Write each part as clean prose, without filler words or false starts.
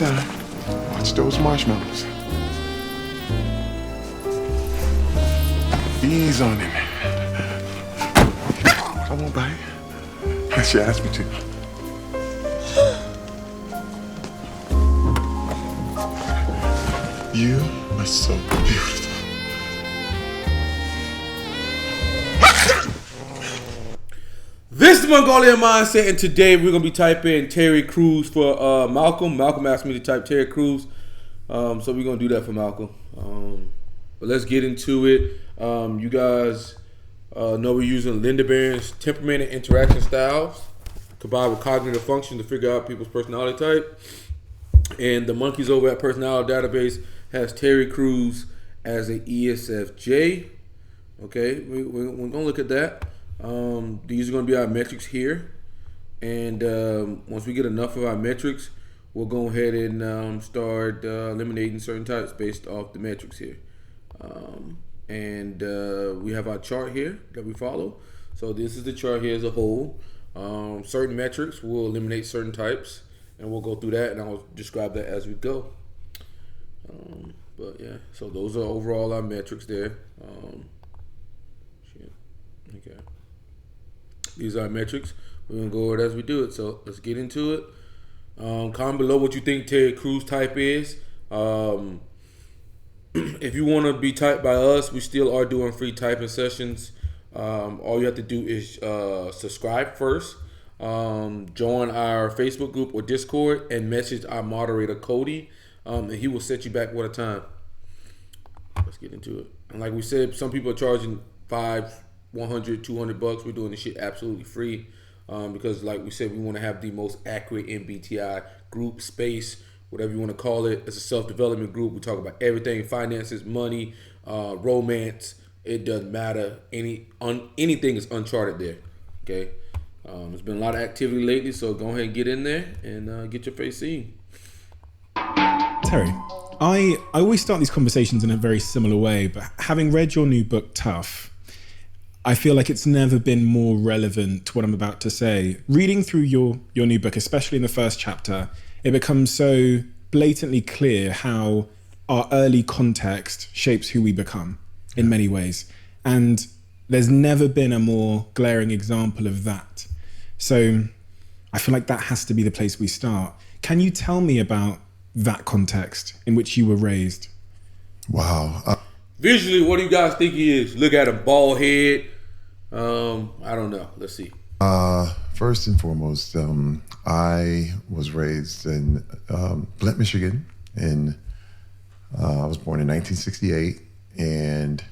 time. Watch those marshmallows. Ease on him. I won't bite. Unless you ask me to. You are so beautiful. This is Mongolian Mindset, and today we're going to be typing Terry Crews for Malcolm. Malcolm asked me to type Terry Crews, so we're going to do that for Malcolm. But let's get into it. You guys know we're using Linda Barrens Temperament and Interaction styles combined with cognitive function to figure out people's personality type. And the monkeys over at Personality Database has Terry Crews as an ISFJ. Okay, we're going to look at that. These are going to be our metrics here, and once we get enough of our metrics, we'll go ahead and start eliminating certain types based off the metrics here. We have our chart here that we follow. So this is the chart here as a whole. Certain metrics will eliminate certain types, and we'll go through that, and I'll describe that as we go. But yeah, so those are overall our metrics there. Okay. These are our metrics. We're going to go over it as we do it. So let's get into it. Comment below what you think Terry Crews type is. If you want to be typed by us, we still are doing free typing sessions. All you have to do is subscribe first, join our Facebook group or Discord, and message our moderator, Cody, and he will set you back one at a time. Let's get into it. And like we said, some people are charging $100, $200. We're doing this shit absolutely free because, like we said, we want to have the most accurate MBTI group space, whatever you want to call it. It's a self-development group. We talk about everything: finances, money, romance. It doesn't matter. Anything is uncharted there. Okay. There's been a lot of activity lately, so go ahead and get in there and get your face seen. Terry, I always start these conversations in a very similar way, but having read your new book, Tough, I feel like it's never been more relevant to what I'm about to say. Reading through your new book, especially in the first chapter, it becomes so blatantly clear how our early context shapes who we become in many ways. And there's never been a more glaring example of that. So I feel like that has to be the place we start. Can you tell me about that context in which you were raised? Wow. Visually, what do you guys think he is? Look at him, bald head. I don't know. Let's see. First and foremost, I was raised in Flint, Michigan. I was born in 1968, and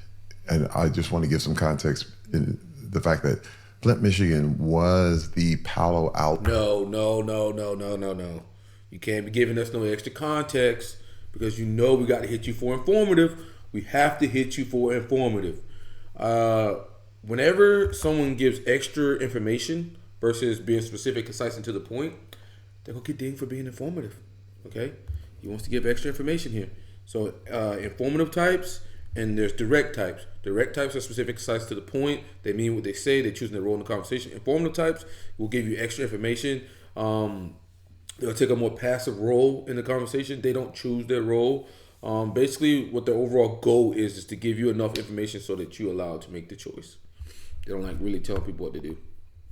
I just want to give some context in the fact that Flint, Michigan was the Palo Alto. No. You can't be giving us no extra context because you know we got to hit you for informative. We have to hit you for informative. Whenever someone gives extra information versus being specific, concise, and to the point, they're going to get dinged for being informative. Okay? He wants to give extra information here. So informative types, and there's direct types. Direct types are specific, concise, to the point. They mean what they say. They're choosing their role in the conversation. Informative types will give you extra information. They'll take a more passive role in the conversation. They don't choose their role. Basically, what their overall goal is to give you enough information so that you're allowed to make the choice. They don't like really telling people what to do.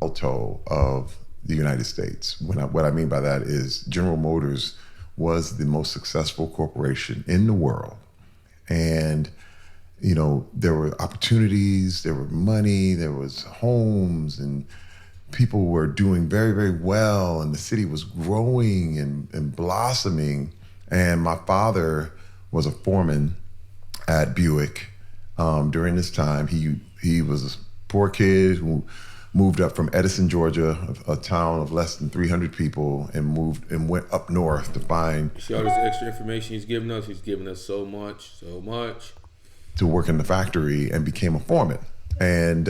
Alto of the United States. What I mean by that is General Motors was the most successful corporation in the world. And, you know, there were opportunities, there were money, there was homes, and people were doing very, very well, and the city was growing and blossoming. And my father was a foreman at Buick during this time. He was a poor kid who moved up from Edison, Georgia, a town of less than 300 people, and went up north to find. See all this extra information he's giving us? He's giving us so much. To work in the factory and became a foreman. And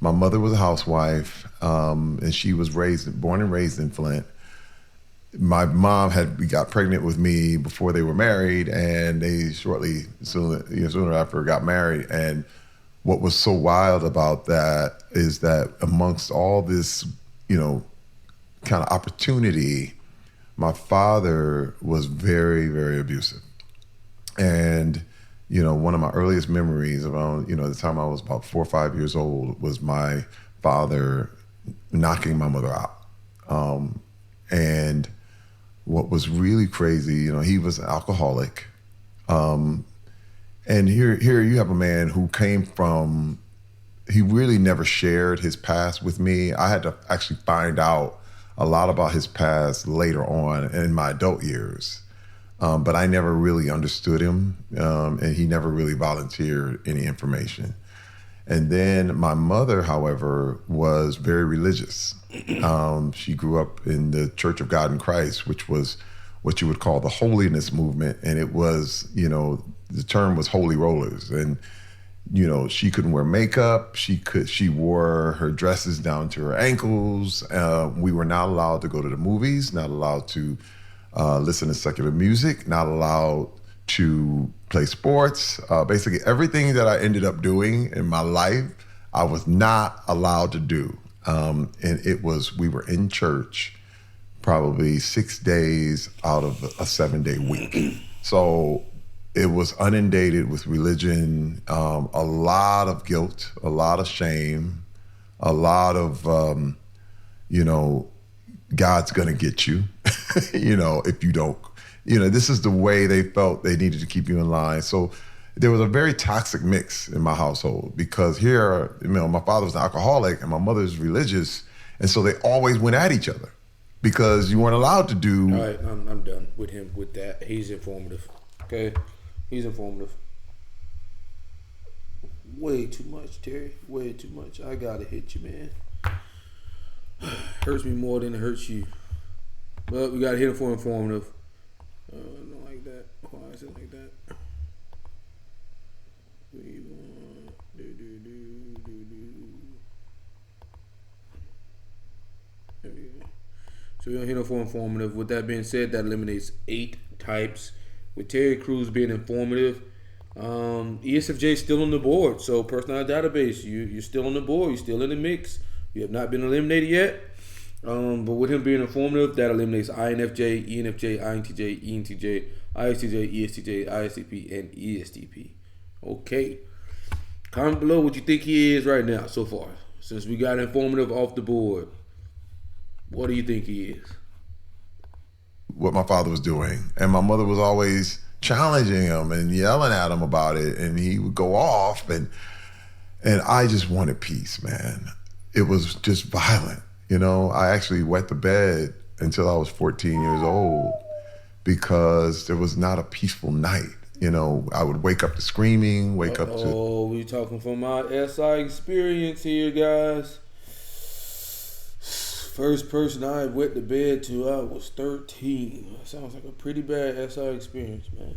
my mother was a housewife, and she was born and raised in Flint. My mom got pregnant with me before they were married, and they soon after got married. And what was so wild about that is that amongst all this, kind of opportunity, my father was very, very abusive. And, one of my earliest memories around, the time I was about 4 or 5 years old was my father knocking my mother out. And what was really crazy, he was an alcoholic. And here you have a man who came from, he really never shared his past with me. I had to actually find out a lot about his past later on in my adult years. But I never really understood him, and he never really volunteered any information. And then my mother, however, was very religious. She grew up in the Church of God in Christ, which was what you would call the holiness movement. And it was, the term was holy rollers. And, she couldn't wear makeup. She wore her dresses down to her ankles. We were not allowed to go to the movies, not allowed to listen to secular music, not allowed to play sports. Basically everything that I ended up doing in my life, I was not allowed to do. And we were in church probably 6 days out of a 7-day week. So it was inundated with religion, a lot of guilt, a lot of shame, a lot of, God's gonna get you, if you don't, this is the way they felt they needed to keep you in line. So there was a very toxic mix in my household because here, my father was an alcoholic and my mother's religious. And so they always went at each other because you weren't allowed to do. All right, I'm done with him with that. He's informative. Okay? He's informative. Way too much, Terry. Way too much. I gotta hit you, man. Hurts me more than it hurts you. But we gotta hit him for informative. Not like that. Why is it like that? We want There we go. So we're gonna hit him for informative. With that being said, that eliminates 8 types. With Terry Crews being informative, isfj is still on the board. So personality database, you're still on the board. You're still in the mix. You have not been eliminated yet. But with him being informative, that eliminates infj, enfj, intj, entj, isfj, estj, iscp, and estp. Okay. Comment below what you think he is right now so far. Since we got informative off the board, what do you think he is? What my father was doing. And my mother was always challenging him and yelling at him about it. And he would go off. And I just wanted peace, man. It was just violent. I actually wet the bed until I was 14 years old because there was not a peaceful night. I would wake up to screaming, wake up to... Oh, we talking from my SI experience here, guys. First person I wet the bed to, I was 13. That sounds like a pretty bad SI experience, man.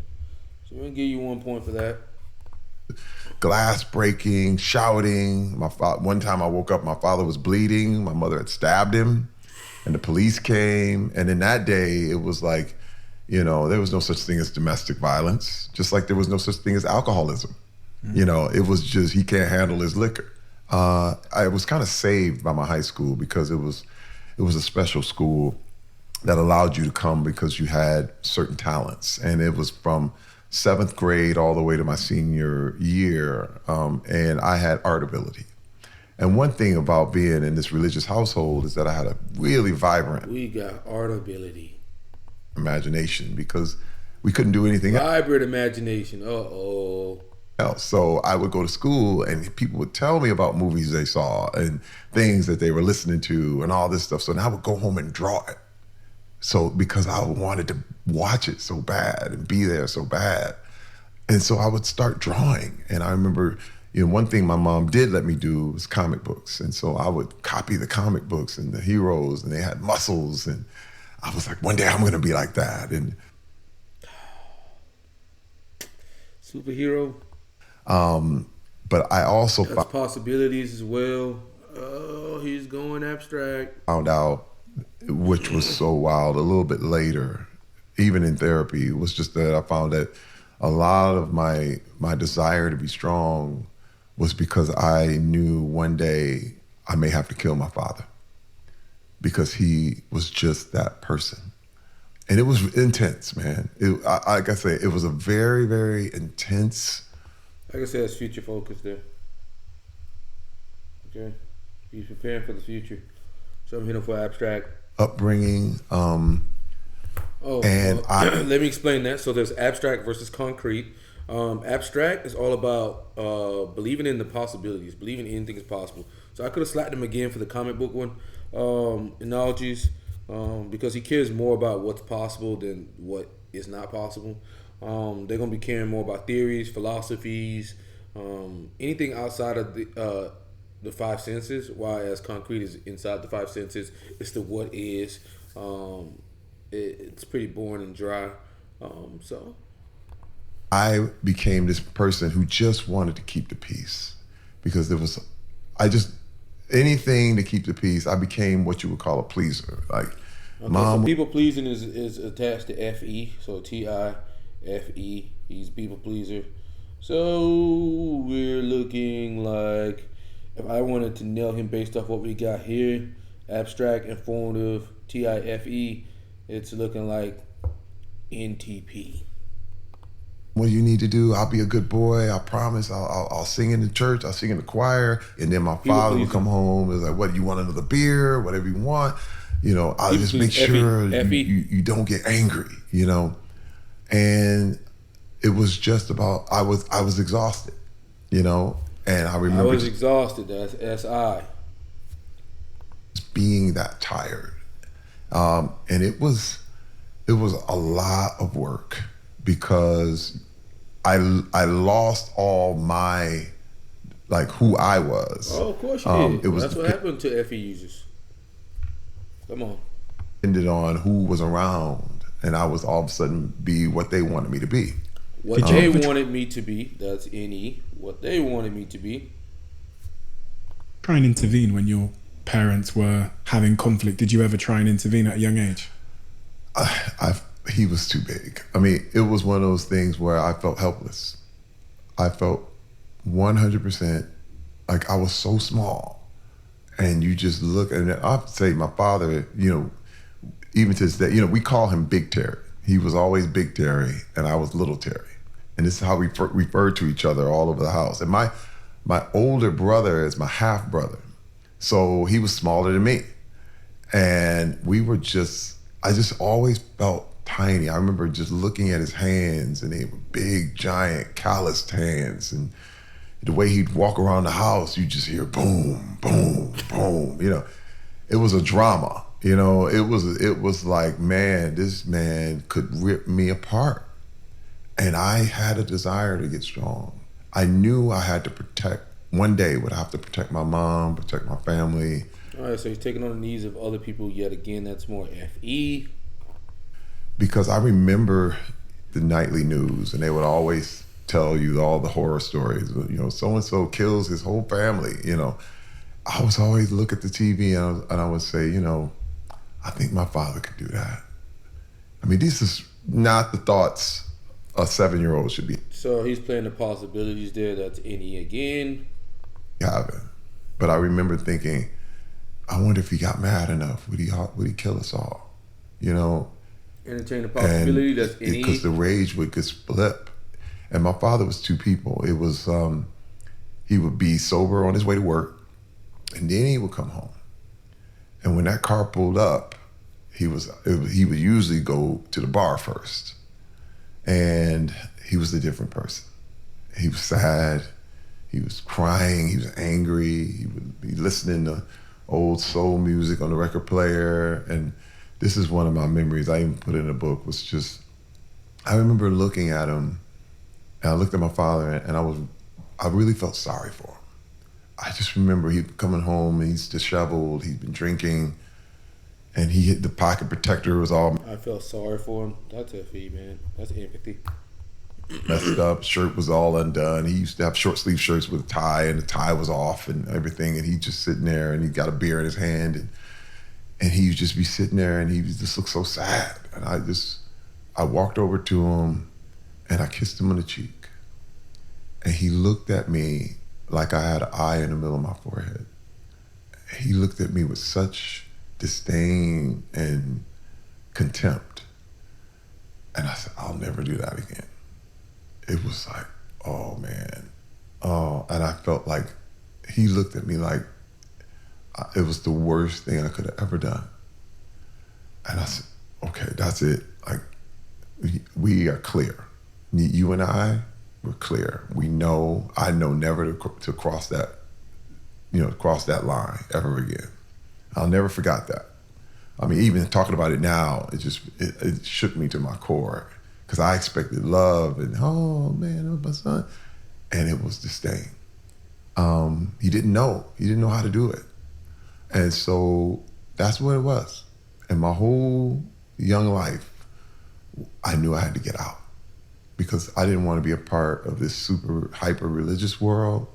So we're going to give you 1 point for that. Glass breaking, shouting. One time I woke up, my father was bleeding. My mother had stabbed him and the police came. And in that day, it was like, there was no such thing as domestic violence, just like there was no such thing as alcoholism. Mm-hmm. It was just, he can't handle his liquor. I was kind of saved by my high school because it was a special school that allowed you to come because you had certain talents. And it was from 7th grade all the way to my senior year. And I had art ability. And one thing about being in this religious household is that I had a really vibrant... We got art ability. Imagination, because we couldn't do anything Vibrant imagination. else. So I would go to school and people would tell me about movies they saw and things that they were listening to and all this stuff. So now I would go home and draw it. So because I wanted to watch it so bad and be there so bad. And so I would start drawing. And I remember, one thing my mom did let me do was comic books. And so I would copy the comic books and the heroes, and they had muscles. And I was like, one day I'm going to be like that. And superhero. But I also found possibilities as well. Oh, he's going abstract. Found out, which was so wild, a little bit later, even in therapy, was just that I found that a lot of my desire to be strong was because I knew one day I may have to kill my father because he was just that person. And it was intense, man. Like I say, it was a very, very intense. Like I said, it's future focus there. Okay, he's preparing for the future. So I'm hitting for abstract upbringing. And let me explain that. So there's abstract versus concrete. Abstract is all about believing in the possibilities, believing anything is possible. So I could have slapped him again for the comic book one analogies, because he cares more about what's possible than what is not possible. They're gonna be caring more about theories, philosophies, anything outside of the five senses. Whereas concrete is inside the five senses. It's the what is. It's pretty boring and dry. So I became this person who just wanted to keep the peace, because anything to keep the peace. I became what you would call a pleaser. Like, so people pleasing is attached to FE, so TIFE. He's people pleaser. So we're looking like, if I wanted to nail him based off what we got here, abstract, informative, TIFE, it's looking like NTP. What you need to do, I'll be a good boy. I promise. I'll sing in the church. I'll sing in the choir. And then my father will come home and is like, what, you want another beer? Whatever you want. I'll just make sure you don't get angry, And it was just about, I was exhausted, and I remember. I was exhausted, that's SI. Being that tired. And it was a lot of work, because I lost all my, like, who I was. Oh, of course you did. That's what happened to FE users. Come on. Depended on who was around, and I was all of a sudden be what they wanted me to be. What they wanted me to be, that's NE. What they wanted me to be. Try and intervene when your parents were having conflict. Did you ever try and intervene at a young age? He was too big. I mean, it was one of those things where I felt helpless. I felt 100% like I was so small. And you just look, and I'd say my father, even to this day, we call him Big Terry. He was always Big Terry, and I was Little Terry. And this is how we referred to each other all over the house. And my older brother is my half brother. So he was smaller than me. And I just always felt tiny. I remember just looking at his hands, and they were big, giant, calloused hands. And the way he'd walk around the house, you just hear boom, boom, boom. It was a drama. It was like, man, this man could rip me apart. And I had a desire to get strong. I knew I had to one day would have to protect my mom, protect my family. All right, so he's taking on the needs of other people yet again. That's more FE. Because I remember the nightly news, and they would always tell you all the horror stories. So-and-so kills his whole family, I was always look at the TV and I would say, I think my father could do that. I mean, this is not the thoughts a 7-year-old should be. So he's playing the possibilities there. That's NE again. Having. But I remember thinking, I wonder if he got mad enough, would he kill us all? Entertain the possibility, that's NE. Because the rage would just flip. And my father was two people. It was, he would be sober on his way to work, and then he would come home. And when that car pulled up, he would usually go to the bar first. And he was a different person. He was sad. He was crying. He was angry. He would be listening to old soul music on the record player. And this is one of my memories. I even put it in a book. Was just, I remember looking at him, and I looked at my father, and I really felt sorry for him. I just remember he coming home, and he's disheveled. He'd been drinking, and he hit the pocket protector was all. I felt sorry for him. That's FE, man. That's empathy. Messed up. Shirt was all undone. He used to have short sleeve shirts with a tie, and the tie was off and everything. And he just sitting there, and he got a beer in his hand, and he would just be sitting there, and he just looked so sad. And I walked over to him, and I kissed him on the cheek, and he looked at me like I had an eye in the middle of my forehead. He looked at me with such disdain and contempt. And I said, I'll never do that again. It was like, oh man. Oh, and I felt like he looked at me like it was the worst thing I could have ever done. And I said, okay, that's it. Like, we are clear. You and I, we're clear. I know never to cross that, cross that line ever again. I'll never forget that. I mean, even talking about it now, it shook me to my core, because I expected love and, oh man, that was my son. And it was disdain. He didn't know. He didn't know how to do it. And so that's what it was. And my whole young life, I knew I had to get out, because I didn't want to be a part of this super hyper religious world.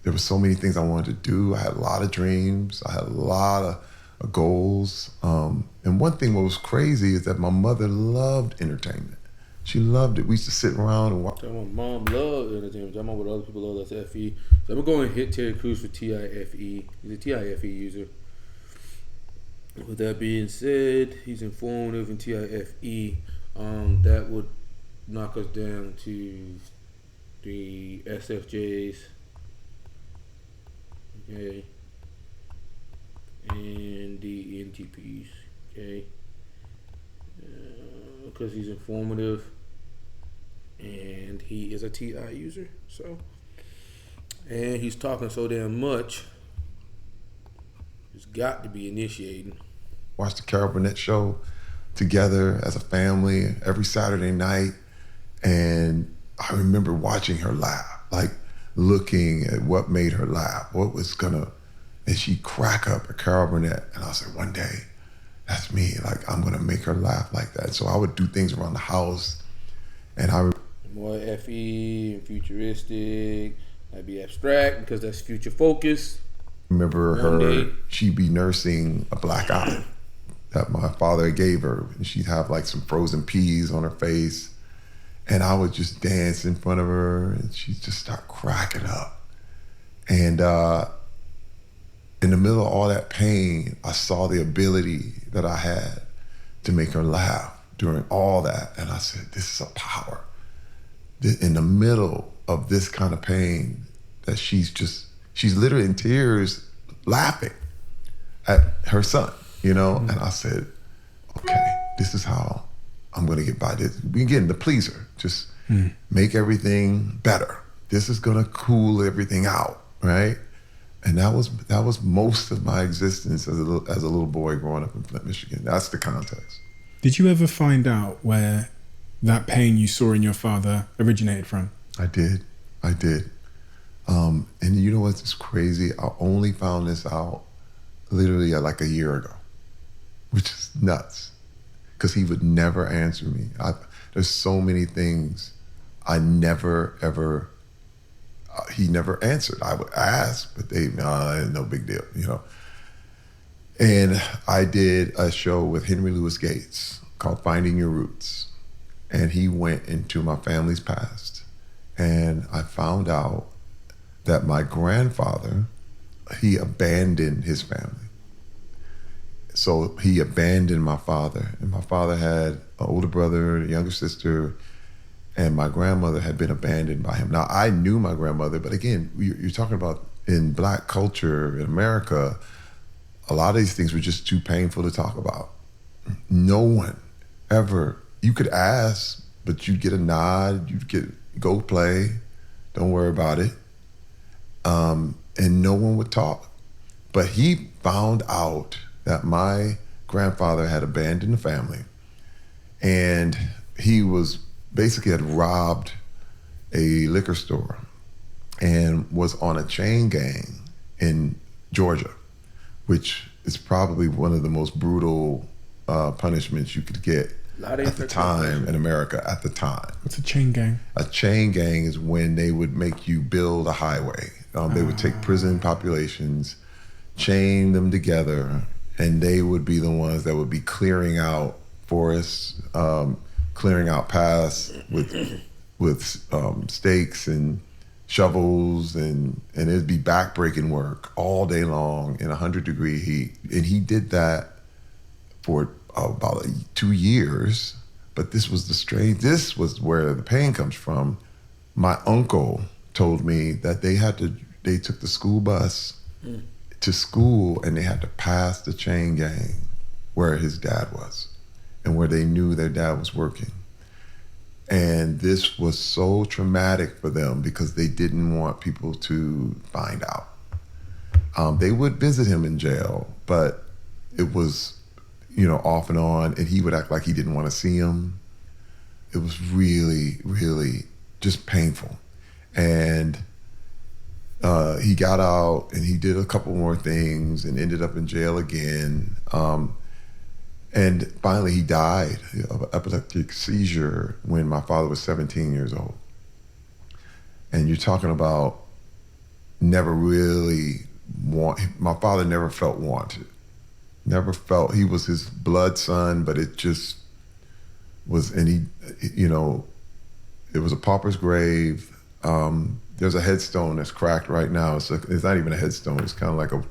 There were so many things I wanted to do. I had a lot of dreams. I had a lot of goals. And one thing that was crazy is that my mother loved entertainment. She loved it. We used to sit around and watch. My mom loved entertainment. I'm on what other people love. That's FE. So I'm going to hit Terry Crews for TIFE. He's a TIFE user. With that being said, he's informative in TIFE. That would knock us down to the SFJs. Okay. And the NTPs. Okay. Because he's informative. And he is a TI user. So. And he's talking so damn much. He's got to be initiating. Watch the Carol Burnett show together as a family every Saturday night. And I remember watching her laugh, like looking at what made her laugh, and she'd crack up at Carol Burnett. And I said, one day, that's me. Like, I'm gonna make her laugh like that. So I would do things around the house, and more FE and futuristic. I'd be abstract because that's future focused. Remember she'd be nursing a black eye that my father gave her, and she'd have like some frozen peas on her face, and I would just dance in front of her, and she'd just start cracking up. And in the middle of all that pain, I saw the ability that I had to make her laugh during all that, and I said, this is a power. In the middle of this kind of pain, that she's literally in tears laughing at her son, And I said, okay, this is how I'm gonna get by this. Again, the pleaser, just make everything better. This is gonna cool everything out, right? And that was most of my existence as a little boy growing up in Flint, Michigan. That's the context. Did you ever find out where that pain you saw in your father originated from? I did. And you know what's crazy? I only found this out literally like a year ago, which is nuts, because he would never answer me. There's so many things I never, ever, he never answered. I would ask, but no big deal, And I did a show with Henry Louis Gates called Finding Your Roots. And he went into my family's past. And I found out that my grandfather, he abandoned his family. So he abandoned my father. And my father had an older brother, a younger sister, and my grandmother had been abandoned by him. Now, I knew my grandmother, but again, you're talking about in Black culture in America, a lot of these things were just too painful to talk about. No one ever, you could ask, but you'd get a nod, you'd get, go play, don't worry about it. And no one would talk. But he found out that my grandfather had abandoned the family, and he was basically had robbed a liquor store and was on a chain gang in Georgia, which is probably one of the most brutal punishments you could get at the time in America at the time. What's a chain gang? A chain gang is when they would make you build a highway. They would take prison populations, chain them together, and they would be the ones that would be clearing out forests, clearing out paths with stakes and shovels, and it'd be backbreaking work all day long in 100-degree heat. And he did that for about 2 years, But this was where the pain comes from. My uncle told me that they took the school bus to school and they had to pass the chain gang where his dad was and where they knew their dad was working. And this was so traumatic for them because they didn't want people to find out. They would visit him in jail, but it was, off and on, and he would act like he didn't want to see him. It was really, really just painful. And he got out and he did a couple more things and ended up in jail again. And finally he died of an epileptic seizure when my father was 17 years old. And you're talking about my father never felt wanted. Never felt, he was his blood son, but it just was, and it was a pauper's grave. There's a headstone that's cracked right now. It's not even a headstone. It's kind of like all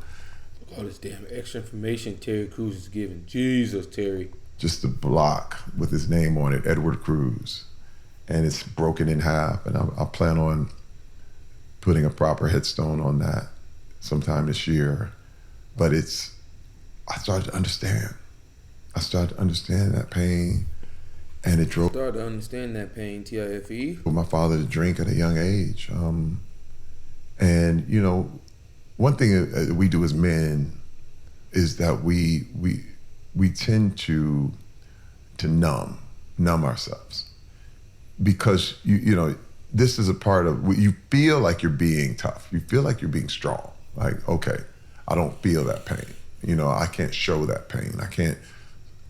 this damn extra information Terry Crews is giving. Jesus, Terry. Just a block with his name on it, Edward Cruz. And it's broken in half. And I plan on putting a proper headstone on that sometime this year. But I started to understand. I started to understand that pain. And it drove... Started to understand that pain, TIFE. My father to drink at a young age. And, one thing we do as men is that we tend to numb ourselves, because this is a part of, you feel like you're being tough, you feel like you're being strong, like, okay, I don't feel that pain, I can't show that pain, I can't.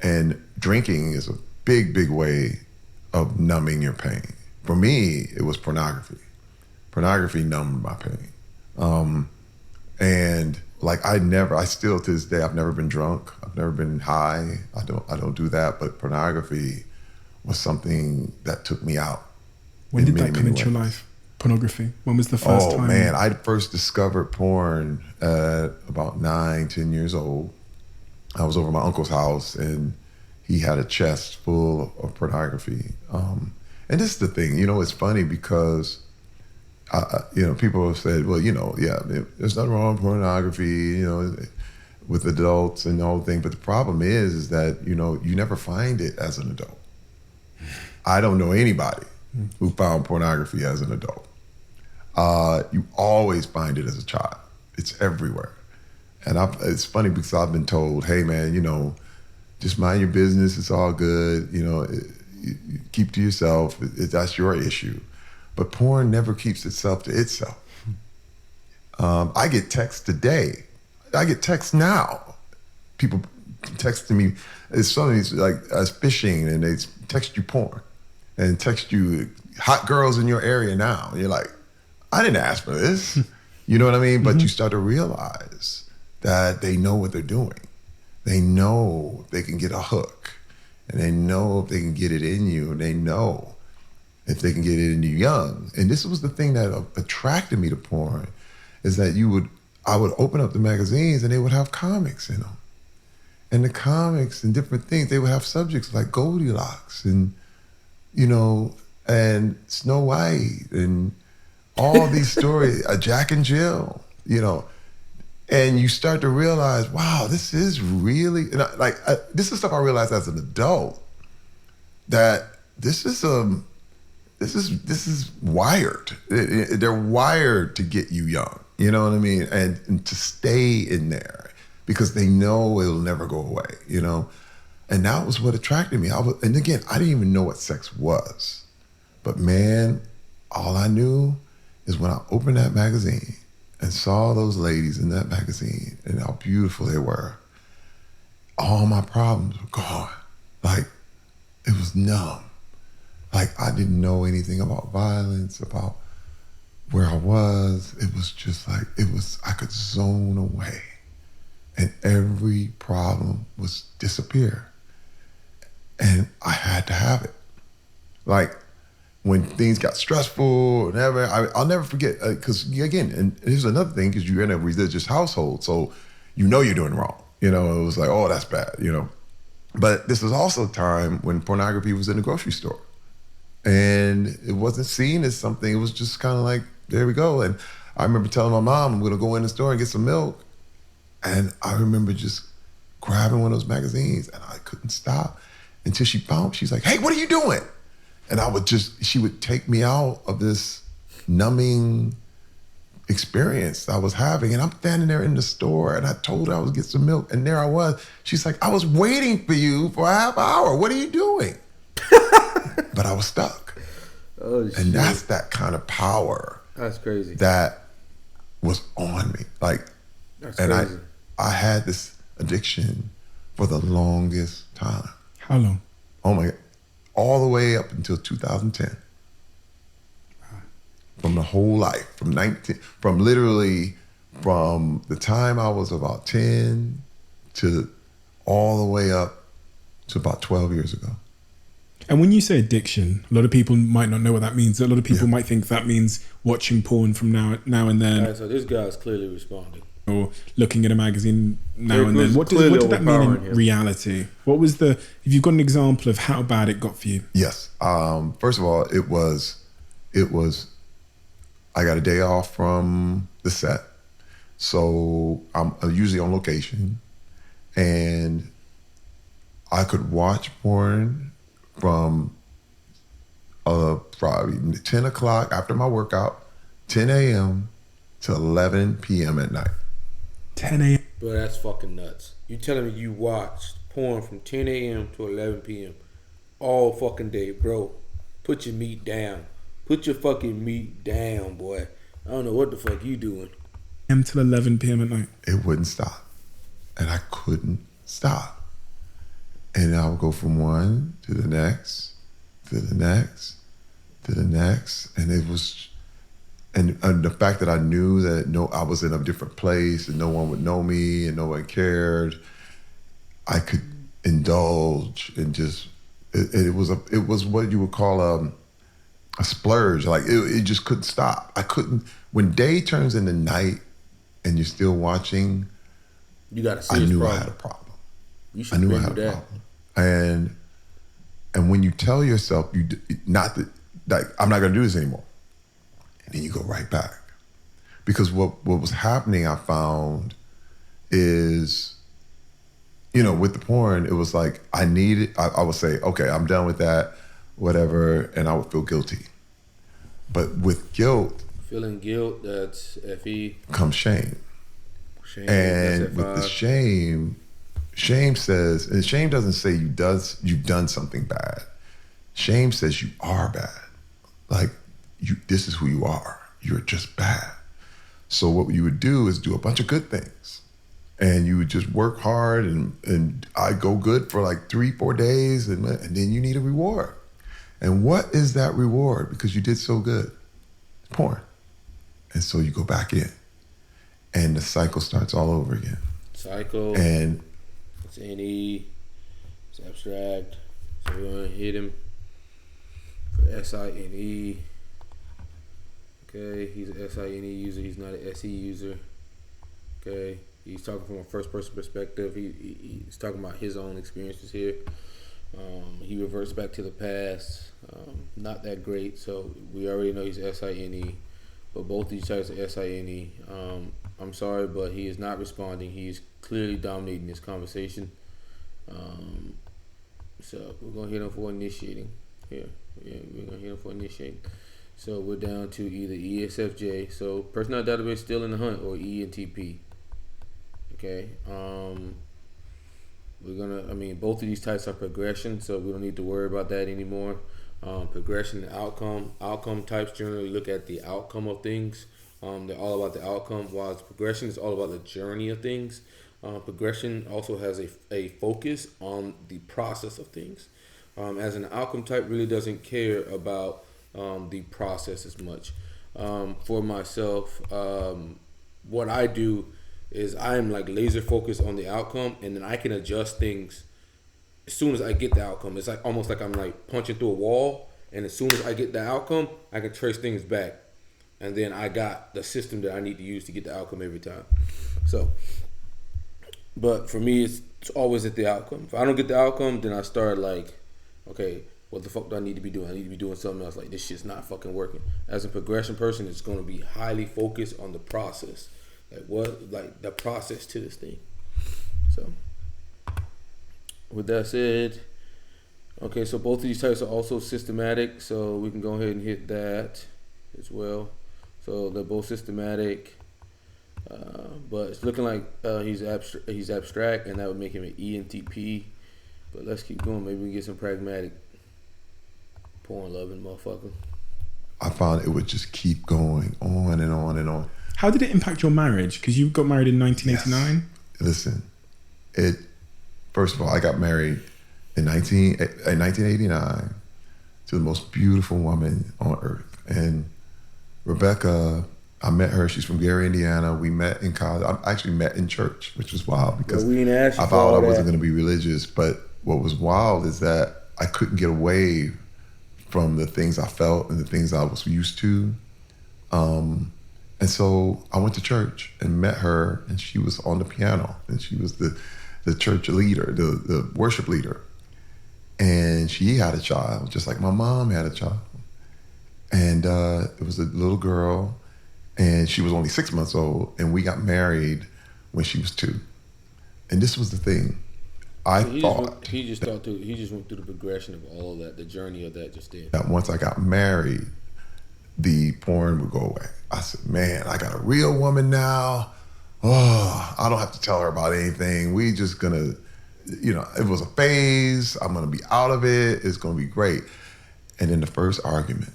And drinking is a big way of numbing your pain. For me, it was pornography. Pornography numbed my pain. And like I still to this day, I've never been drunk. I've never been high. I don't do that. But pornography was something that took me out. When did that come into your life? Pornography? When was the first time? Oh man, I first discovered porn at about 9-10 years old. I was over at my uncle's house and he had a chest full of pornography. And this is the thing, it's funny because people have said, well, there's nothing wrong with pornography, with adults and the whole thing. But the problem is that, you never find it as an adult. I don't know anybody who found pornography as an adult. You always find it as a child. It's everywhere. And it's funny because I've been told, hey man, just mind your business. It's all good. Keep to yourself. That's your issue. But porn never keeps itself to itself. I get texts today. I get texts now. People texting me. It's something like fishing, and they text you porn and text you hot girls in your area now. And you're like, I didn't ask for this. You know what I mean? But you start to realize that they know what they're doing. They know they can get a hook, and they know if they can get it in you, and they know if they can get it into you young. And this was the thing that attracted me to porn, is that I would open up the magazines and they would have comics in them. And the comics and different things, they would have subjects like Goldilocks and, and Snow White and all these stories, Jack and Jill, and you start to realize, wow, this is really, this is stuff I realized as an adult, that this is wired. They're wired to get you young, you know what I mean? And to stay in there because they know it'll never go away, And that was what attracted me. And again, I didn't even know what sex was. But man, all I knew is when I opened that magazine and saw those ladies in that magazine and how beautiful they were, all my problems were gone. Like, it was numb. Like, I didn't know anything about violence, about where I was. It was just like, I could zone away and every problem was disappear. And I had to have it. Like, when things got stressful, I'll never forget, because again, and here's another thing, because you're in a religious household, so you're doing wrong. It was like, oh, that's bad, But this was also a time when pornography was in the grocery store. And it wasn't seen as something. It was just kind of like, there we go. And I remember telling my mom, I'm going to go in the store and get some milk. And I remember just grabbing one of those magazines, and I couldn't stop until she found, she's like, hey, what are you doing? And she would take me out of this numbing experience I was having. And I'm standing there in the store, and I told her I was get some milk, and there I was. She's like, I was waiting for you for a half hour. What are you doing? But I was stuck. Oh, shit. And that's that kind of power. That's crazy. That was on me. That's and crazy. I had this addiction for the longest time. How long? Oh my God. All the way up until 2010. From the whole life, from the time I was about 10 to all the way up to about 12 years ago. And when you say addiction, a lot of people might not know what that means. A lot of people might think that means watching porn from now and then. All right, so this guy's clearly responding. Or looking at a magazine now and then. What did that mean in reality? What was if you've got an example of how bad it got for you? Yes. First of all, it was, I got a day off from the set. So I'm usually on location, and I could watch porn from probably 10 o'clock after my workout, 10 a.m. to 11 p.m. at night. 10 a.m. Bro, that's fucking nuts. You telling me you watched porn from 10 a.m. to 11 p.m. all fucking day, bro. Put your meat down. Put your fucking meat down, boy. I don't know what the fuck you doing. Till 11 p.m. at night. It wouldn't stop. And I couldn't stop. And I would go from one to the next, to the next, to the next. And it was, and the fact that I knew that I was in a different place and no one would know me and no one cared, I could indulge and just, it was what you would call a splurge. Like it just couldn't stop. I couldn't, when day turns into night and you're still watching, You got a I serious knew problem. I had a problem. You should I knew I agree had with a that. problem. And when you tell yourself I'm not gonna do this anymore, and then you go right back. Because what was happening, I found, is, with the porn, it was like I would say, okay, I'm done with that, whatever, and I would feel guilty. But with guilt Feeling guilt, that's FE. comes shame. Shame, And that's with F5. the shame says, and shame doesn't say you've done something bad. Shame says you are bad. Like, this is who you are. You're just bad. So what you would do is do a bunch of good things. And you would just work hard, and I go good for like 3-4 days, and then you need a reward. And what is that reward? Because you did so good. Porn. And so you go back in. And the cycle starts all over again. Cycle. And It's NE. It's abstract. So we're going to hit him for SINE. Okay, he's an SINE user. He's not an SE user. Okay, he's talking from a first-person perspective. He's talking about his own experiences here. He reverts back to the past. Not that great, so we already know he's SINE. But both these types are SINE. I'm sorry, but he is not responding. He's clearly dominating this conversation. So we're going to hit him for initiating. We're going to hit him for initiating. So we're down to either isfj, so personal database still in the hunt, or entp. Okay. Both of these types are progression, so we don't need to worry about that anymore. Progression and outcome types generally look at the outcome of things. They're all about the outcome, while progression is all about the journey of things. Progression also has a focus on the process of things. As an outcome type, really doesn't care about the process as much. For myself, what I do is I'm like laser focused on the outcome, and then I can adjust things as soon as I get the outcome. It's like almost like I'm like punching through a wall, and as soon as I get the outcome, I can trace things back, and then I got the system that I need to use to get the outcome every time. So, but for me, it's It's always at the outcome. If I don't get the outcome, then I start like, okay, what the fuck do I need to be doing? I need to be doing something else. Like, this shit's not fucking working. As a progression person, it's going to be highly focused on the process. Like the process to this thing. So, with that said, okay, so both of these types are also systematic. So we can go ahead and hit that as well. So they're both systematic. But it's looking like he's abstract, and that would make him an ENTP. But let's keep going. Maybe we can get some pragmatic. Porn loving motherfucker. I found it would just keep going on and on and on. How did it impact your marriage? Because you got married in 1989. Yes. Listen, first of all, I got married in 1989 to the most beautiful woman on earth. And Rebecca, I met her. She's from Gary, Indiana. We met in college. I actually met in church, which was wild because I thought I wasn't going to be religious. But what was wild is that I couldn't get away from the things I felt and the things I was used to. And so I went to church and met her, and she was on the piano, and she was the church leader, the worship leader. And she had a child, just like my mom had a child. And it was a little girl, and she was only 6 months old, and we got married when she was 2. And this was the thing. He just went through the progression of all of that, the journey of that just then. That once I got married, the porn would go away. I said, man, I got a real woman now. Oh, I don't have to tell her about anything. We just gonna, it was a phase. I'm gonna be out of it. It's gonna be great. And then the first argument,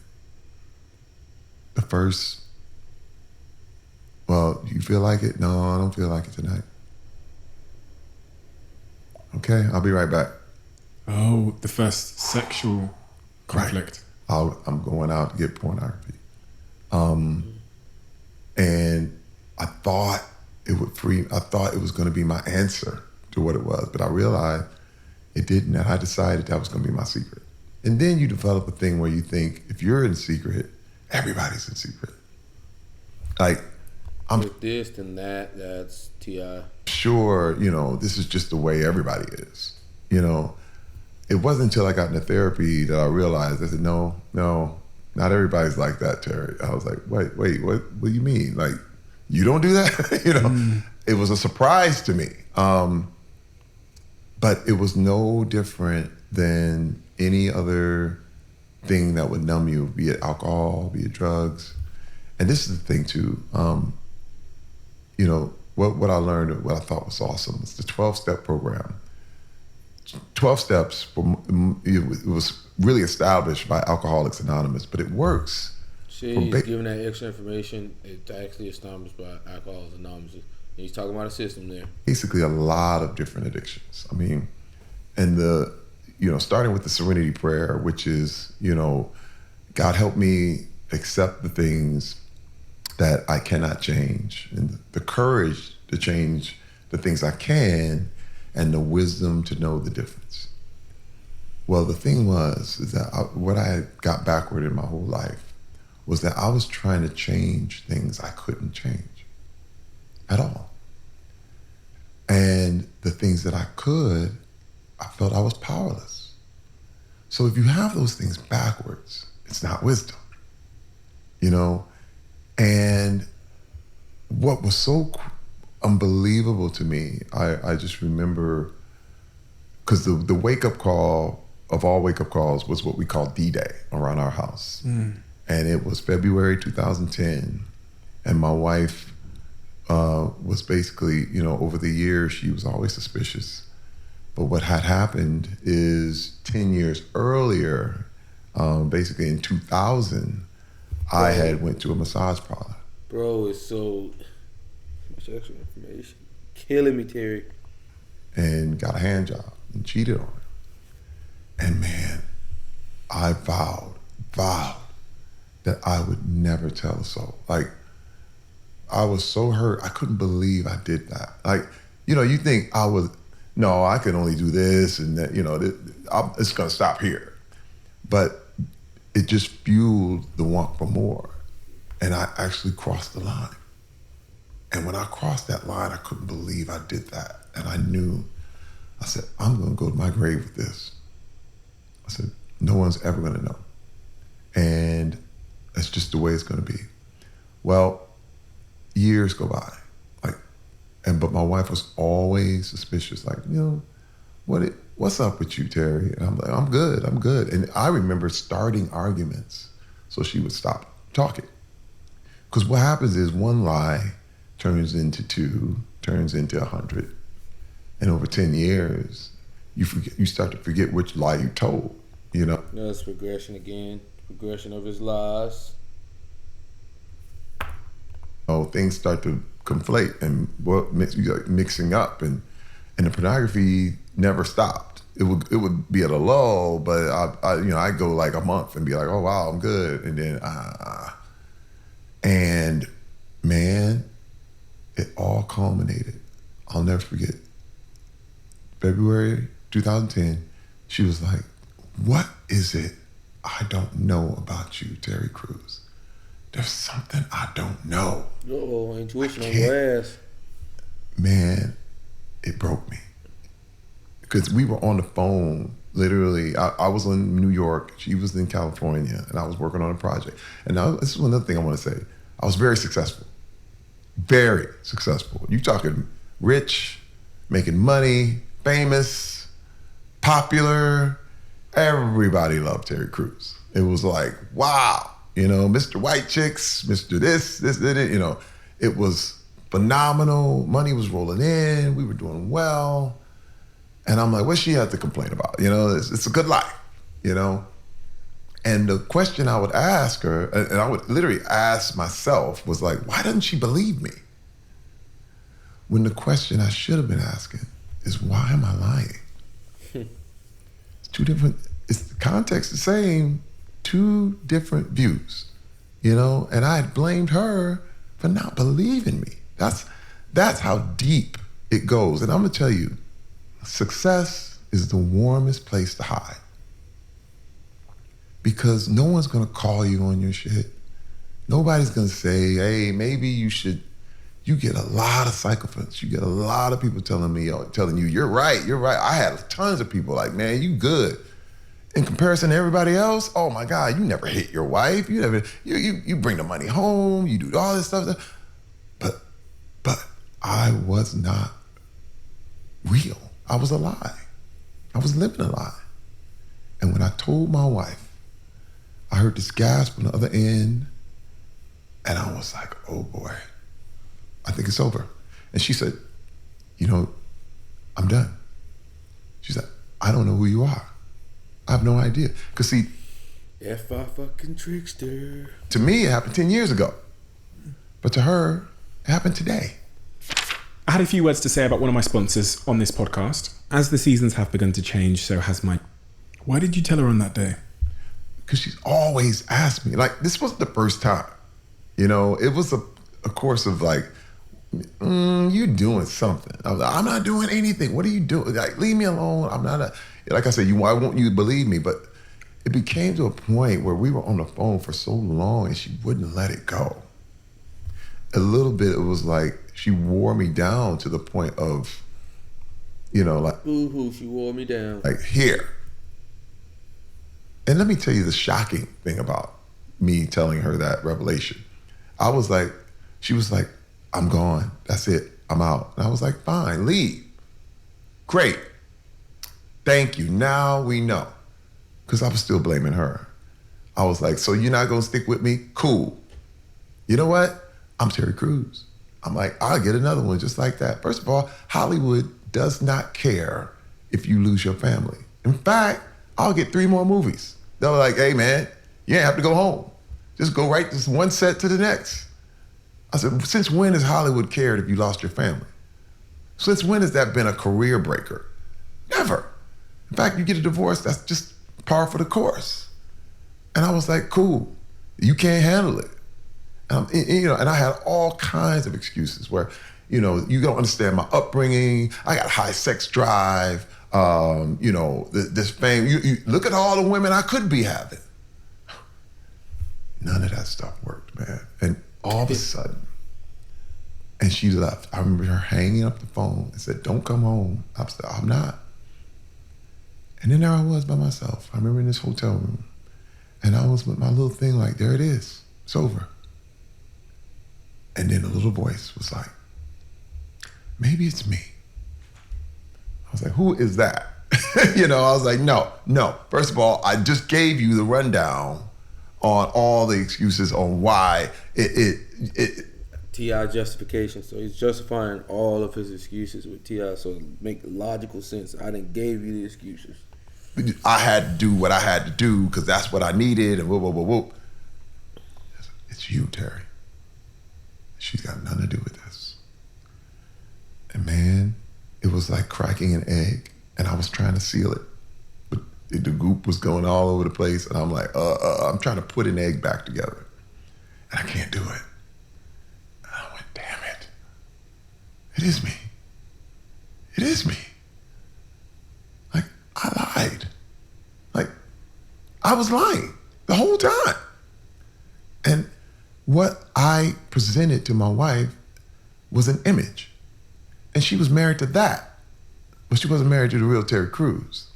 well, do you feel like it? No, I don't feel like it tonight. Okay, I'll be right back. Oh, the first sexual conflict. Right. I'm going out to get pornography. And I thought it would I thought it was going to be my answer to what it was, but I realized it didn't, and I decided that was going to be my secret. And then you develop a thing where you think if you're in secret, everybody's in secret. Like, with this and that's T.I. Sure, this is just the way everybody is. It wasn't until I got into therapy that I realized, I said, no, not everybody's like that, Terry. I was like, wait, what do you mean? Like, you don't do that? It was a surprise to me. But it was no different than any other thing that would numb you, be it alcohol, be it drugs. And this is the thing too, what I learned, what I thought was awesome, was the 12-step program. 12 steps, it was really established by Alcoholics Anonymous, but it works. He's giving that extra information. It's actually established by Alcoholics Anonymous. And he's talking about a system there. Basically a lot of different addictions. I mean, and starting with the Serenity Prayer, which is, God help me accept the things that I cannot change, and the courage to change the things I can, and the wisdom to know the difference. Well, the thing is that what I got backward in my whole life was that I was trying to change things I couldn't change at all. And the things that I could, I felt I was powerless. So if you have those things backwards, it's not wisdom, And what was so unbelievable to me, I just remember, because the wake-up call of all wake-up calls was what we call D-Day around our house. And it was February 2010, and my wife was basically, over the years, she was always suspicious. But what had happened is 10 years earlier, basically in 2000, I had went to a massage parlor. Bro, it's so much extra information. Killing me, Terry. And got a hand job and cheated on her. And man, I vowed that I would never tell a soul. Like, I was so hurt. I couldn't believe I did that. Like, you think I can only do this and that, it's going to stop here. But it just fueled the want for more. And I actually crossed the line. And when I crossed that line, I couldn't believe I did that. And I knew I said, I'm going to go to my grave with this. I said, no one's ever going to know. And that's just the way it's going to be. Well, years go by. But my wife was always suspicious. Like, what's up with you, Terry? And I'm like, I'm good. And I remember starting arguments so she would stop talking. Because what happens is one lie turns into 2, turns into 100. And over 10 years, you start to forget which lie you told, That's progression again. Progression of his lies. Things start to conflate and mixing up, and the pornography never stopped. It would be at a lull, but I'd go like a month and be like, oh wow, I'm good, and then and man, it all culminated. I'll never forget. February 2010, she was like, what is it I don't know about you, Terry Crews? There's something I don't know. Uh-oh, intuition on your ass. Man, it broke me. Because we were on the phone, literally. I was in New York, she was in California, and I was working on a project. And now, this is another thing I want to say. I was very successful. Very successful. You talking rich, making money, famous, popular. Everybody loved Terry Crews. It was like, wow. Mr. White Chicks, Mr. This, it was phenomenal. Money was rolling in. We were doing well. And I'm like, what she had to complain about? It's a good life, And the question I would ask her, and I would literally ask myself, was like, why doesn't she believe me? When the question I should have been asking is, why am I lying? It's two different, it's the context the same, 2 different views, and I had blamed her for not believing me. That's how deep it goes. And I'm gonna tell you, success is the warmest place to hide, because no one's gonna call you on your shit. Nobody's gonna say, hey, maybe you should. You get a lot of sycophants. You get a lot of people telling you, you're right. I had tons of people like, man, you good. In comparison to everybody else, oh my God, you never hit your wife. You bring the money home. You do all this stuff. But I was not real. I was a lie. I was living a lie. And when I told my wife, I heard this gasp on the other end, and I was like, oh boy, I think it's over. And she said, I'm done. She said, I don't know who you are. I have no idea. Because see, F I fucking trickster. To me, it happened 10 years ago. But to her, it happened today. I had a few words to say about one of my sponsors on this podcast. As the seasons have begun to change, so has my... Why did you tell her on that day? Because she's always asked me. Like, this wasn't the first time. It was a course of like, you doing something. I was like, I'm not doing anything. What are you doing? Like, leave me alone. I'm not like I said, I want you to believe me, but it became to a point where we were on the phone for so long and she wouldn't let it go. A little bit, it was like she wore me down to the point of, like, boo-hoo, she wore me down. Like, here. And let me tell you the shocking thing about me telling her that revelation. She was like, I'm gone. That's it. I'm out. And I was like, fine, leave. Great. Thank you. Now we know. Because I was still blaming her. I was like, so you're not going to stick with me? Cool. You know what? I'm Terry Crews. I'm like, I'll get another one just like that. First of all, Hollywood does not care if you lose your family. In fact, I'll get 3 more movies. They're like, hey man, you ain't have to go home. Just go right this one set to the next. I said, since when has Hollywood cared if you lost your family? Since when has that been a career breaker? Never. In fact, you get a divorce, that's just par for the course. And I was like, cool, you can't handle it. And I had all kinds of excuses where, you don't understand my upbringing. I got high sex drive. This fame. You look at all the women I could be having. None of that stuff worked, man. And all of a sudden, and she left. I remember her hanging up the phone and said, don't come home. I said, I'm not. And then there I was by myself. I remember in this hotel room. And I was with my little thing like, there it is. It's over. And then a little voice was like, maybe it's me. I was like, who is that? I was like, no. First of all, I just gave you the rundown on all the excuses on why it T.I. justification. So he's justifying all of his excuses with T.I. So it make logical sense. I didn't give you the excuses. I had to do what I had to do because that's what I needed and whoop, whoop, whoop, whoop. It's you, Terry. She's got nothing to do with this. And man, it was like cracking an egg and I was trying to seal it. But the goop was going all over the place and I'm like, I'm trying to put an egg back together. And I can't do it. And I went, damn it. It is me. It is me. Like, I lied. Like, I was lying the whole time. And what I presented to my wife was an image. And she was married to that. But she wasn't married to the real Terry Crews.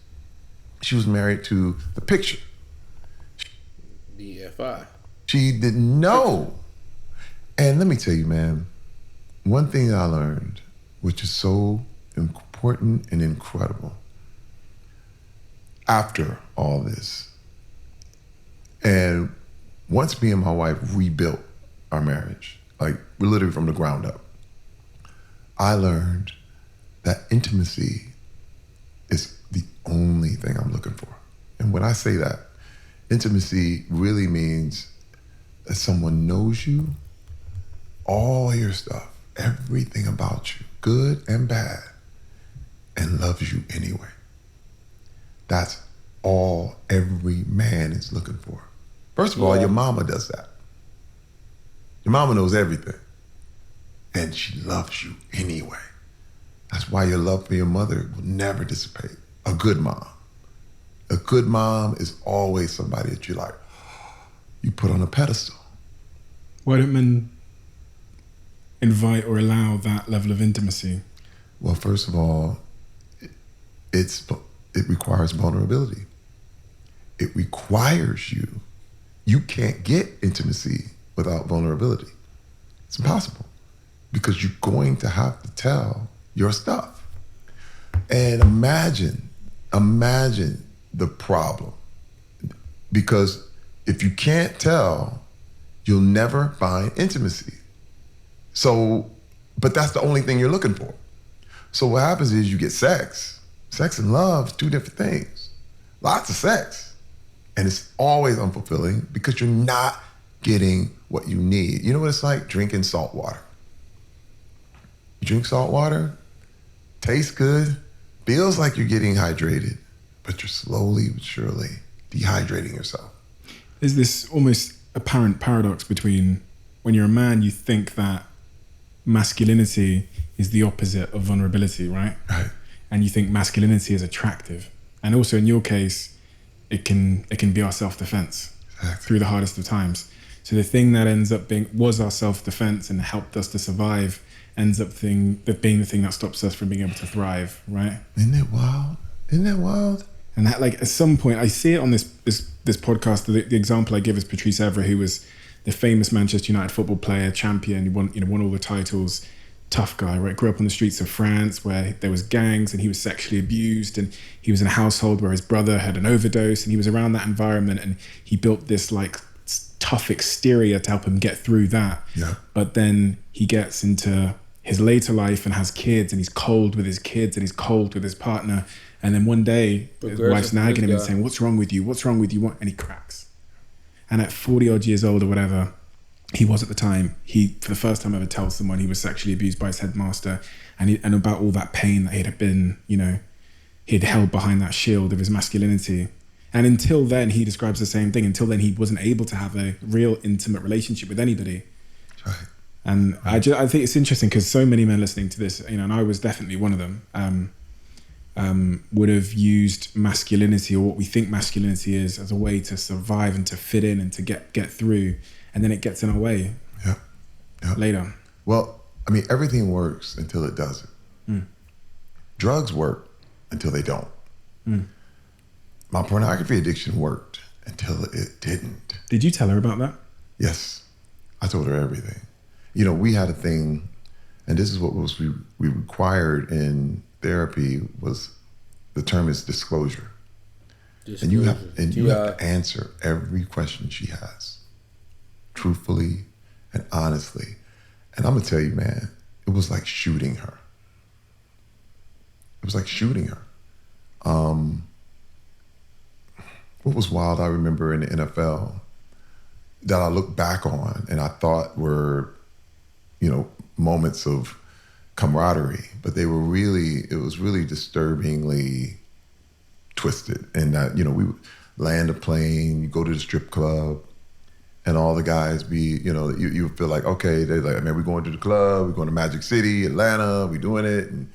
She was married to the picture. The FI. She didn't know. And let me tell you, man, one thing I learned, which is so important and incredible, after all this, and once me and my wife rebuilt our marriage, like literally from the ground up, I learned that intimacy is the only thing I'm looking for. And when I say that, intimacy really means that someone knows you, all your stuff, everything about you, good and bad, and loves you anyway. That's all every man is looking for. First of all, your mama does that. Your mama knows everything. And she loves you anyway. That's why your love for your mother will never dissipate. A good mom. A good mom is always somebody that you put on a pedestal. Why don't men invite or allow that level of intimacy? Well, first of all, it requires vulnerability. It requires you. You can't get intimacy without vulnerability. It's impossible because you're going to have to tell your stuff. And imagine the problem. Because if you can't tell, you'll never find intimacy. So, but that's the only thing you're looking for. So what happens is you get sex. Sex and love is two different things. Lots of sex. And it's always unfulfilling because you're not getting what you need. You know what it's like? Drinking salt water. You drink salt water, tastes good, feels like you're getting hydrated, but you're slowly but surely dehydrating yourself. There's this almost apparent paradox between when you're a man, you think that masculinity is the opposite of vulnerability, right? Right. And you think masculinity is attractive. And also in your case, it can be our self-defense through the hardest of times. So the thing that ends up was our self-defense and helped us to survive ends up being the thing that stops us from being able to thrive, right? Isn't it wild? Isn't that wild? And that, like, at some point, I see it on this podcast. The example I give is Patrice Evra, who was the famous Manchester United football player, champion. He won all the titles. Tough guy, right? Grew up on the streets of France where there was gangs and he was sexually abused, and he was in a household where his brother had an overdose, and he was around that environment, and he built this like tough exterior to help him get through that. Yeah. But then he gets into his later life and has kids, and he's cold with his kids and he's cold with his partner. And then one day his wife's nagging him and saying, what's wrong with you? What's wrong with you? And he cracks. And at 40 odd years old or whatever, he was at the time, he, for the first time ever, tells someone he was sexually abused by his headmaster, and about all that pain that he'd been, he'd held behind that shield of his masculinity. And until then, he describes the same thing. Until then, he wasn't able to have a real intimate relationship with anybody. Right. And I think it's interesting because so many men listening to this, and I was definitely one of them, would have used masculinity, or what we think masculinity is, as a way to survive and to fit in and to get through. And then it gets in our way later. Well, I mean, everything works until it doesn't. Drugs work until they don't. my pornography addiction worked until it didn't. Did you tell her about that? Yes, I told her everything. We had a thing, and this is what we required in therapy was the term is disclosure. And you have to answer every question she has, truthfully and honestly. And I'm gonna tell you, man, it was like shooting her. It was like shooting her. What was wild, I remember in the NFL that I look back on and I thought were, moments of camaraderie, but it was really disturbingly twisted. And that, we would land a plane, you go to the strip club, and all the guys be, you feel like, okay, they're like, man, we're going to the club, we're going to Magic City, Atlanta, we doing it. And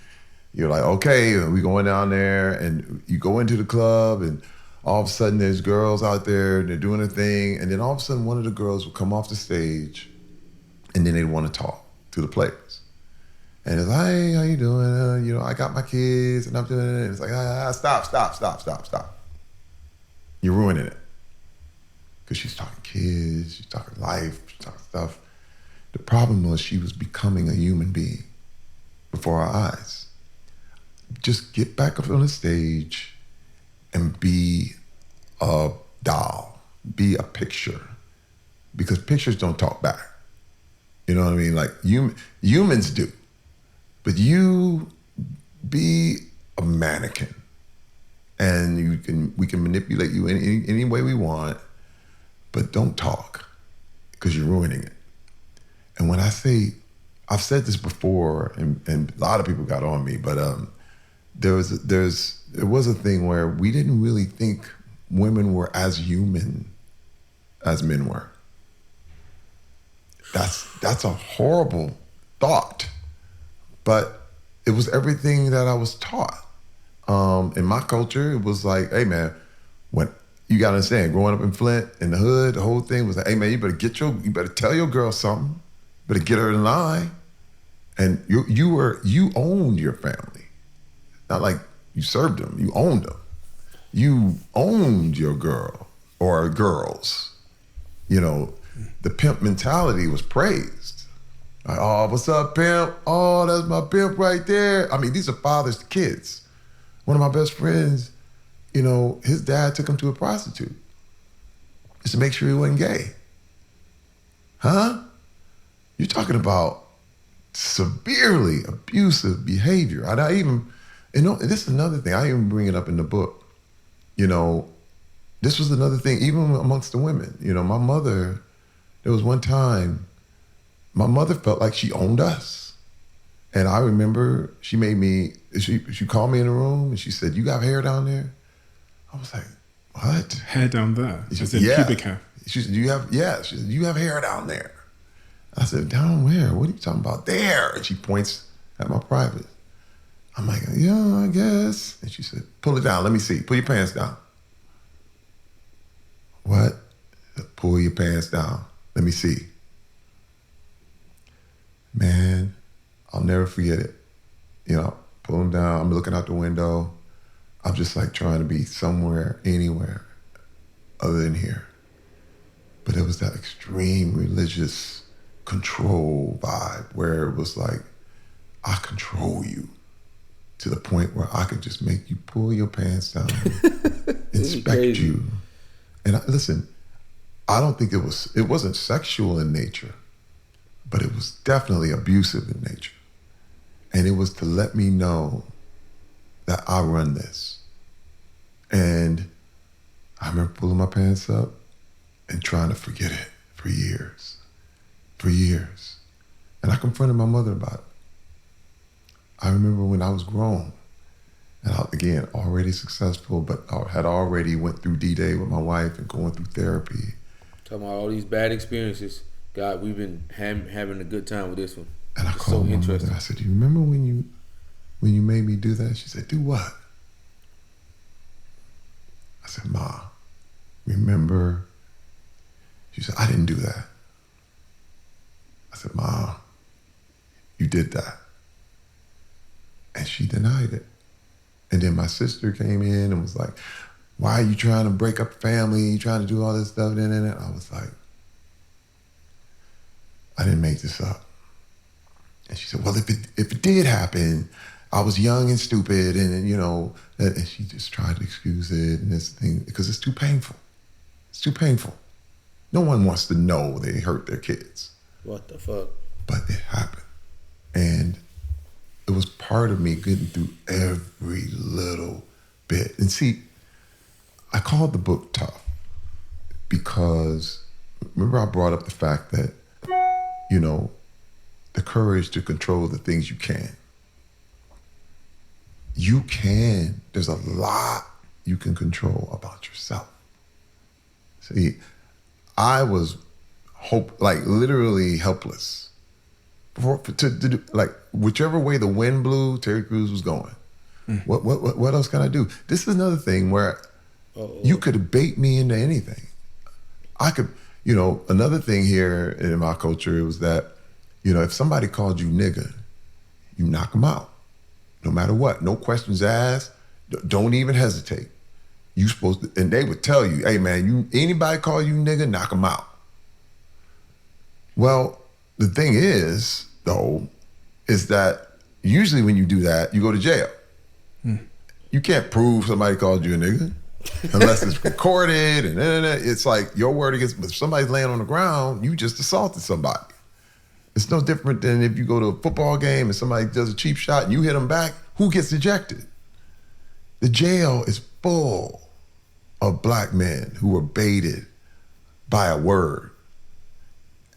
you're like, okay, we going down there, and you go into the club, and all of a sudden there's girls out there, and they're doing a thing, and then all of a sudden one of the girls will come off the stage, and then they want to talk to the players. And it's like, hey, how you doing? I got my kids, and I'm doing it. And it's like, stop. You're ruining it. Because she's talking kids, she's talking life, she's talking stuff. The problem was she was becoming a human being before our eyes. Just get back up on the stage and be a doll, be a picture. Because pictures don't talk back. You know what I mean? Like humans do. But you be a mannequin, and we can manipulate you any way we want, but don't talk, because you're ruining it. And when I say, I've said this before, and a lot of people got on me, but there was a thing where we didn't really think women were as human as men were. That's a horrible thought. But it was everything that I was taught. In my culture, it was like, hey man, when you gotta understand, growing up in Flint, in the hood, the whole thing was like, hey man, you better tell your girl something, you better get her in line. And you owned your family. Not like you served them, you owned them. You owned your girl or girls. The pimp mentality was praised. Like, oh, what's up, pimp? Oh, that's my pimp right there. I mean, these are fathers to kids. One of my best friends, his dad took him to a prostitute just to make sure he wasn't gay. Huh? You're talking about severely abusive behavior. And this is another thing. I even bring it up in the book. This was another thing, even amongst the women. My mother, there was one time, my mother felt like she owned us. And I remember she called me in the room and she said, you got hair down there? I was like, what? Hair down there? She said, pubic hair? She said, she said, you have hair down there? I said, down where? What are you talking about? There. And she points at my private. I'm like, yeah, I guess. And she said, pull it down. Let me see. Pull your pants down. What? Pull your pants down. Let me see. Man, I'll never forget it. Pull them down. I'm looking out the window. I'm just like trying to be somewhere, anywhere other than here. But it was that extreme religious control vibe where it was like, I control you to the point where I could just make you pull your pants down, inspect you. And listen, I don't think it wasn't sexual in nature, but it was definitely abusive in nature. And it was to let me know that I run this. And I remember pulling my pants up and trying to forget it for years. And I confronted my mother about it. I remember when I was grown, and again, already successful, but I had already went through D-Day with my wife and going through therapy. Talking about all these bad experiences. God, we've been having a good time with this one. And I called my mother and I said, do you remember when you made me do that? She said, do what? I said, Ma, remember? She said, I didn't do that. I said, Ma, you did that. And she denied it. And then my sister came in and was like, why are you trying to break up a family? You trying to do all this stuff? And I was like, I didn't make this up. And she said, well, if it did happen, I was young and stupid, and and she just tried to excuse it and this thing, because it's too painful. It's too painful. No one wants to know they hurt their kids. What the fuck? But it happened. And it was part of me getting through every little bit. And see, I called the book tough because, remember I brought up the fact that, the courage to control the things you can. You can. There's a lot you can control about yourself. See, I was literally helpless. To do, whichever way the wind blew, Terry Crews was going. What else can I do? This is another thing where you could bait me into anything. I could, another thing here in my culture was that, if somebody called you nigga, you knock them out. No matter what, no questions asked. Don't even hesitate. You supposed to, and they would tell you, hey man, anybody call you nigga, knock them out. Well, the thing is, though, is that usually when you do that, you go to jail. You can't prove somebody called you a nigga unless it's recorded and it's like your word against, but if somebody's laying on the ground, you just assaulted somebody. It's no different than if you go to a football game and somebody does a cheap shot and you hit them back, who gets ejected? The jail is full of black men who were baited by a word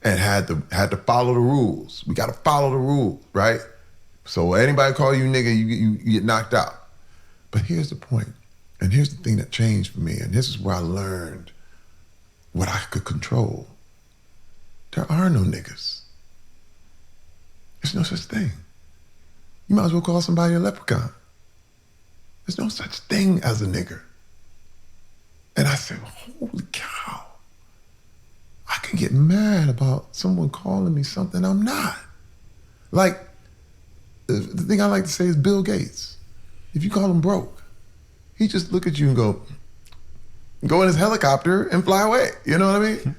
and had to follow the rules. We got to follow the rules, right? So anybody call you nigga, you get knocked out. But here's the point, and here's the thing that changed for me, and this is where I learned what I could control. There are no niggas. There's no such thing. You might as well call somebody a leprechaun. There's no such thing as a nigger. And I said, holy cow. I can get mad about someone calling me something I'm not. Like, the thing I like to say is Bill Gates. If you call him broke, he just look at you and go in his helicopter and fly away. You know what I mean?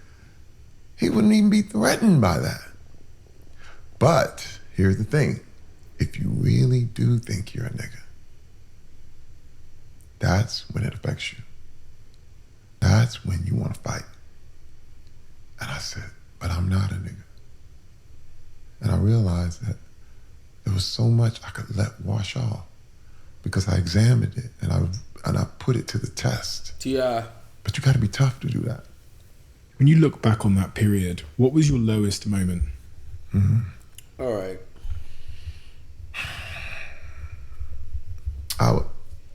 He wouldn't even be threatened by that. But here's the thing. If you really do think you're a nigga, that's when it affects you. That's when you want to fight. And I said, but I'm not a nigga. And I realized that there was so much I could let wash off because I examined it and I put it to the test. T.I. But you got to be tough to do that. When you look back on that period, what was your lowest moment? Mm-hmm. All right.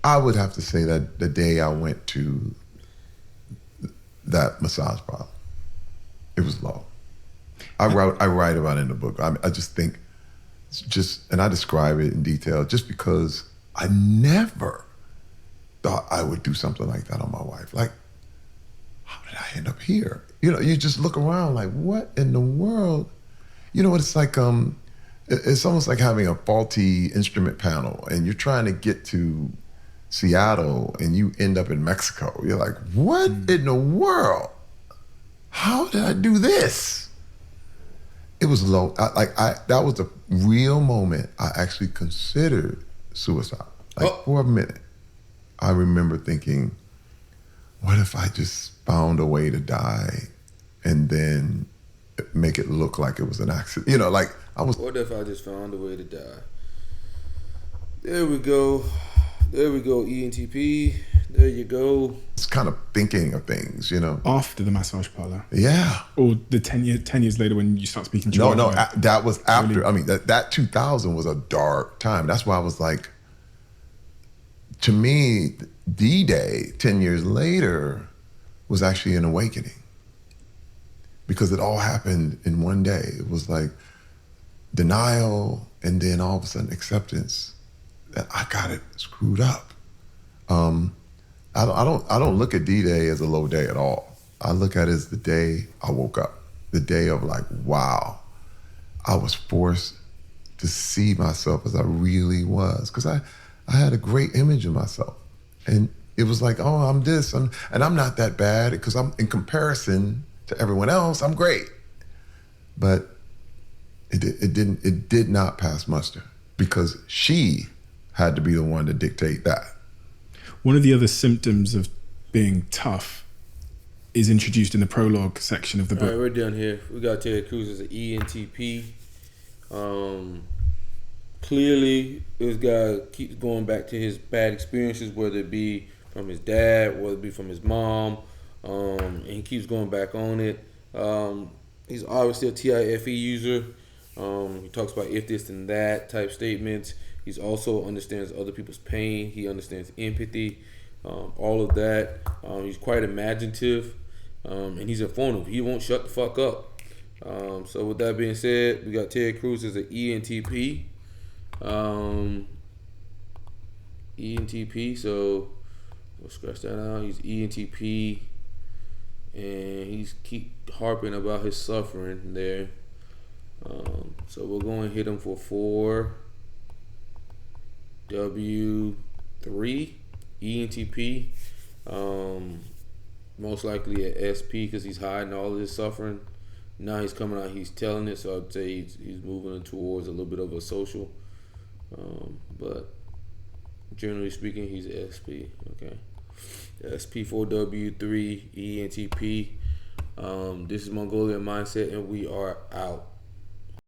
I would have to say that the day I went to that massage parlor, it was low. I write about it in the book. I just think, and I describe it in detail just because I never thought I would do something like that on my wife. Like, how did I end up here? You just look around like, what in the world? You know what it's like? It's almost like having a faulty instrument panel and you're trying to get to Seattle and you end up in Mexico. You're like, what in the world? How did I do this? It was low. That was the real moment I actually considered suicide. For a minute, I remember thinking, what if I just found a way to die and then make it look like it was an accident? What if I just found a way to die? There we go. ENTP. There you go. It's kind of thinking of things, After the massage parlor? Yeah. Or the 10 years later when you start speaking to your No, wife? that was after. Really? I mean, that 2000 was a dark time. That's why I was like, to me, D-Day, 10 years later, was actually an awakening. Because it all happened in one day. It was like denial and then all of a sudden acceptance that I got it screwed up. I don't look at D-Day as a low day at all. I look at it as the day I woke up, the day of like, wow, I was forced to see myself as I really was. Because I had a great image of myself. And, it was like, oh, I'm this, and I'm not that bad because I'm in comparison to everyone else, I'm great. But it did not pass muster because she had to be the one to dictate that. One of the other symptoms of being tough is introduced in the prologue section of the book. All right, we're done here. We got Ted Cruz as an ENTP. Clearly, this guy keeps going back to his bad experiences, whether it be from his dad, whether it be from his mom, and he keeps going back on it. He's obviously a TIFE user. He talks about if this and that type statements. He's also understands other people's pain. He understands empathy, all of that. He's quite imaginative, and he's informative. He won't shut the fuck up. So with that being said, we got Ted Cruz as an ENTP. ENTP, so we'll scratch that out. He's ENTP, and he's keep harping about his suffering there. So we're going to hit him for 4W3 ENTP. Most likely at SP because he's hiding all of his suffering. Now he's coming out, he's telling it, so I'd say he's moving towards a little bit of a social. But generally speaking, he's SP. Okay, SP4W3 ENTP. This is Mongolian Mindset, and we are out.